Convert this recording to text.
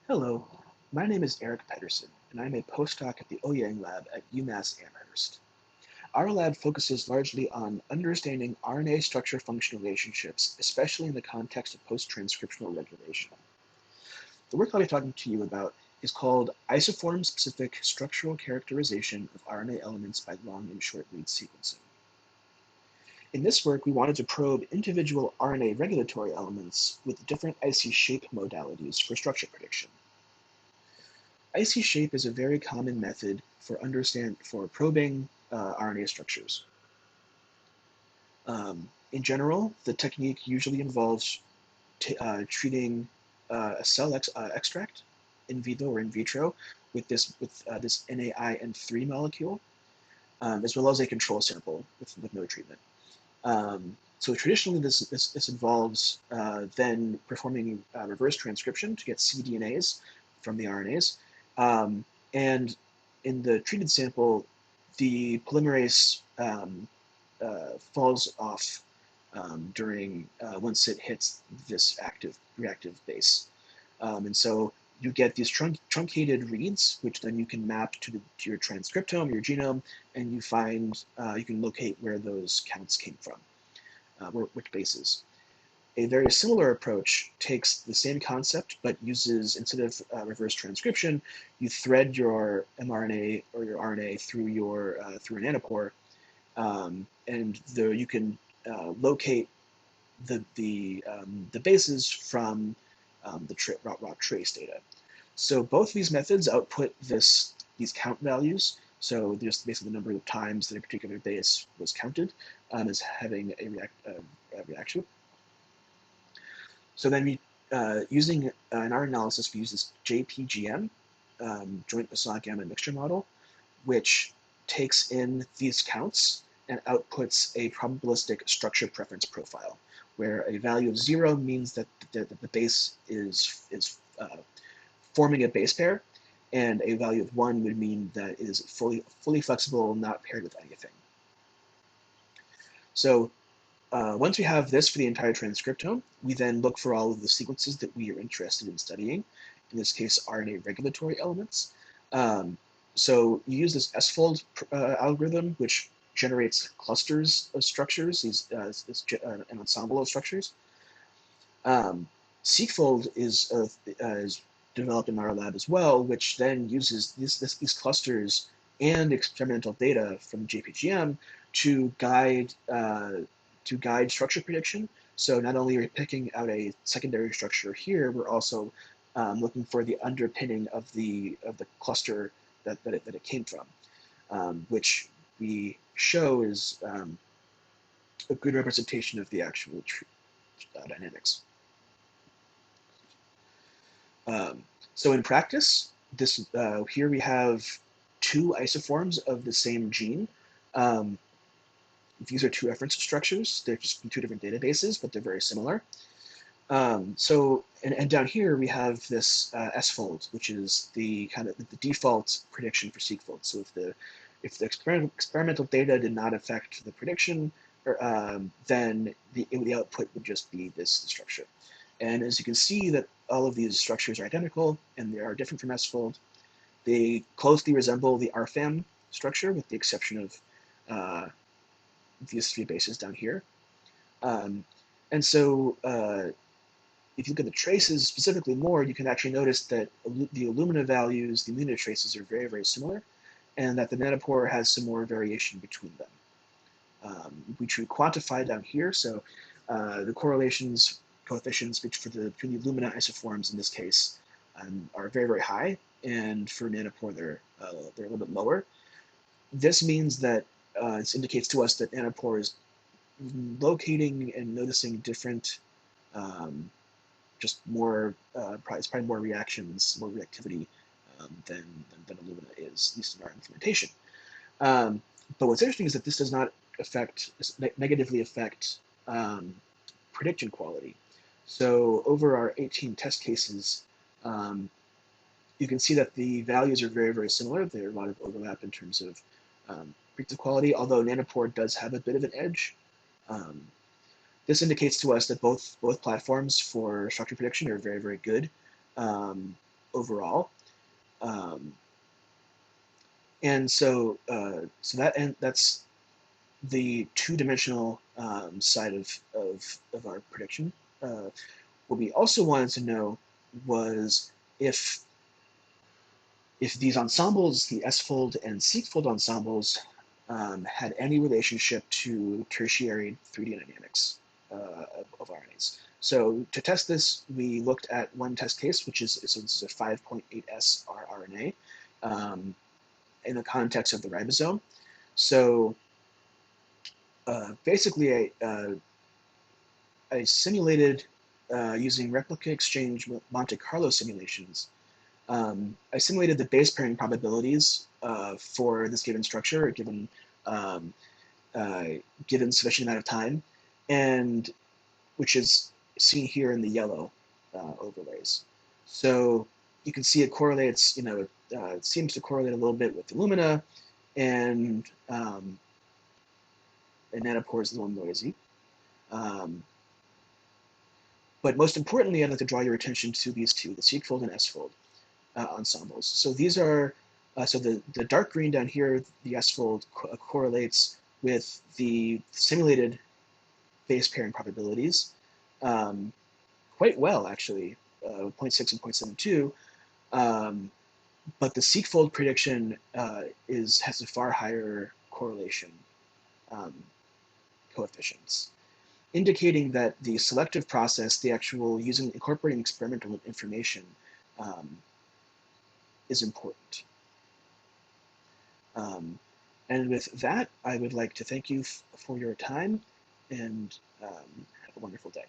Hello, my name is Eric Pederson, and I'm a postdoc at the Oyang Lab at UMass Amherst. Our lab focuses largely on understanding RNA structure-function relationships, especially in the context of post-transcriptional regulation. The work I'll be talking to you about is called Isoform-specific structural characterization of RNA elements by long and short read sequencing. In this work, we wanted to probe individual RNA regulatory elements with different IC shape modalities for structure prediction. IC shape is a very common method for probing RNA structures. In general, the technique usually involves treating a cell extract in vivo or in vitro with this NAIN3 molecule, as well as a control sample with no treatment. So traditionally, this involves then performing reverse transcription to get cDNAs from the RNAs. And in the treated sample, the polymerase falls off during once it hits this reactive base. And so you get these truncated reads, which then you can map to your transcriptome, your genome, and you can locate where those counts came from, which bases. A very similar approach takes the same concept, but uses, instead of reverse transcription, you thread your mRNA or your RNA through through a nanopore, and you can locate the bases from the raw trace data. So both of these methods output these count values. So just basically the number of times that a particular base was counted as having a reaction. So then using in our analysis, we use this JPGM, joint Poisson gamma mixture model, which takes in these counts and outputs a probabilistic structure preference profile, where a value of 0 means that the base is forming a base pair, and a value of 1 would mean that it is fully flexible, not paired with anything. So once we have this for the entire transcriptome, we then look for all of the sequences that we are interested in studying, in this case, RNA regulatory elements. So you use this S-fold algorithm, which generates clusters of structures, an ensemble of structures. Seq-fold is developed in our lab as well, which then uses these clusters and experimental data from JPGM to guide structure prediction. So not only are we picking out a secondary structure here, we're also looking for the underpinning of the cluster that it came from, which we show is a good representation of the actual dynamics. So in practice, here we have two isoforms of the same gene. These are two reference structures. They're just from two different databases, but they're very similar. And down here we have this S-fold, which is the default prediction for seq-fold. So if the experimental data did not affect the prediction, then the output would just be this structure. And as you can see, that all of these structures are identical, and they are different from S-fold. They closely resemble the RFAM structure, with the exception of these three bases down here. And so if you look at the traces specifically more, you can actually notice that the Illumina values, the Illumina traces are very, very similar, and that the nanopore has some more variation between them. We quantify down here, so the coefficients between the Illumina isoforms in this case are very, very high, and for nanopore they're a little bit lower. This means that this indicates to us that nanopore is locating and noticing different, just more, probably more reactions, more reactivity than Illumina is, at least in our implementation. But what's interesting is that this does not negatively affect prediction quality. So over our 18 test cases, you can see that the values are very, very similar. There are a lot of overlap in terms of predictive quality, although nanopore does have a bit of an edge. This indicates to us that both platforms for structure prediction are very, very good. overall. And so, that's the two-dimensional side of our prediction. What we also wanted to know was if these ensembles, the S-fold and seq-fold ensembles, had any relationship to tertiary 3D dynamics of RNAs. So to test this, we looked at one test case, which is a 5.8S rRNA in the context of the ribosome. So basically, I simulated using replica exchange Monte Carlo simulations. I simulated the base pairing probabilities for this given structure, given given sufficient amount of time, and which is seen here in the yellow overlays. So you can see it correlates. It seems to correlate a little bit with Illumina, and nanopore is a little noisy. But most importantly, I'd like to draw your attention to these two, the seq-fold and S-fold ensembles. So these are, so the dark green down here, the S-fold correlates with the simulated base pairing probabilities quite well, actually, 0.6 and 0.72. But the seq-fold prediction has a far higher correlation coefficients, indicating that the selective process, the actual incorporating experimental information, is important. And with that, I would like to thank you for your time, and have a wonderful day.